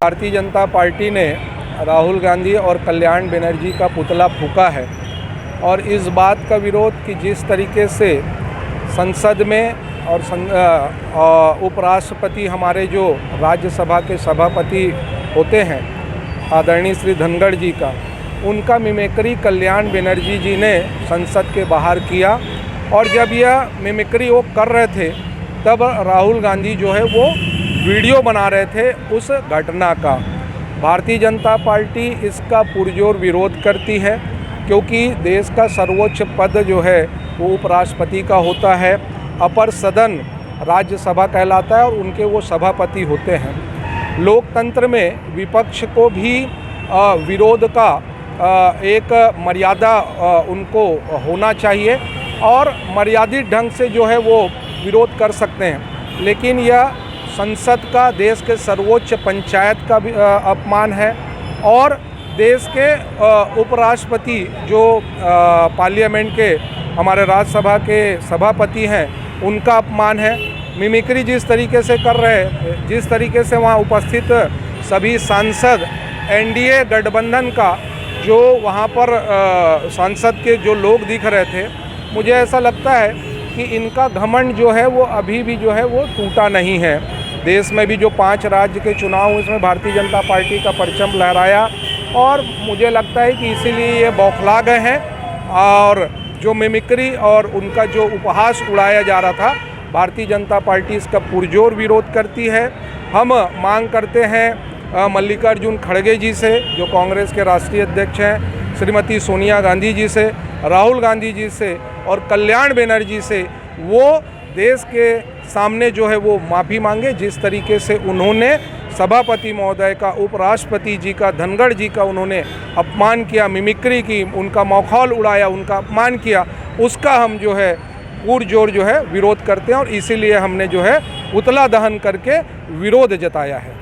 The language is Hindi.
भारतीय जनता पार्टी ने राहुल गांधी और कल्याण बनर्जी का पुतला फूंका है और इस बात का विरोध कि जिस तरीके से संसद में और उपराष्ट्रपति हमारे जो राज्यसभा के सभापति होते हैं आदरणीय श्री धनखड़ जी का, उनका मिमिक्री कल्याण बनर्जी जी ने संसद के बाहर किया। और जब यह मिमिक्री वो कर रहे थे तब राहुल गांधी जो है वो वीडियो बना रहे थे उस घटना का। भारतीय जनता पार्टी इसका पुरजोर विरोध करती है क्योंकि देश का सर्वोच्च पद जो है वो उपराष्ट्रपति का होता है, अपर सदन राज्यसभा कहलाता है और उनके वो सभापति होते हैं। लोकतंत्र में विपक्ष को भी विरोध का एक मर्यादा उनको होना चाहिए और मर्यादित ढंग से जो है वो विरोध कर सकते हैं, लेकिन यह संसद का, देश के सर्वोच्च पंचायत का भी अपमान है और देश के उपराष्ट्रपति जो पार्लियामेंट के हमारे राज्यसभा के सभापति हैं उनका अपमान है। मिमिक्री जिस तरीके से कर रहे हैं, जिस तरीके से वहाँ उपस्थित सभी सांसद एनडीए गठबंधन का जो वहाँ पर सांसद के जो लोग दिख रहे थे, मुझे ऐसा लगता है कि इनका घमंड जो है वो अभी भी जो है वो टूटा नहीं है। देश में भी जो 5 राज्य के चुनाव हुए उसमें भारतीय जनता पार्टी का परचम लहराया और मुझे लगता है कि इसीलिए ये बौखला गए हैं और जो मिमिक्री और उनका जो उपहास उड़ाया जा रहा था, भारतीय जनता पार्टी इसका पुरजोर विरोध करती है। हम मांग करते हैं मल्लिकार्जुन खड़गे जी से, जो कांग्रेस के राष्ट्रीय अध्यक्ष हैं, श्रीमती सोनिया गांधी जी से, राहुल गांधी जी से और कल्याण बनर्जी से, वो देश के सामने जो है वो माफ़ी मांगे। जिस तरीके से उन्होंने सभापति महोदय का, उपराष्ट्रपति जी का, धनखड़ जी का उन्होंने अपमान किया, मिमिक्री की, उनका मखौल उड़ाया, उनका अपमान किया, उसका हम जो है पुरजोर जो है विरोध करते हैं और इसीलिए हमने जो है पुतला दहन करके विरोध जताया है।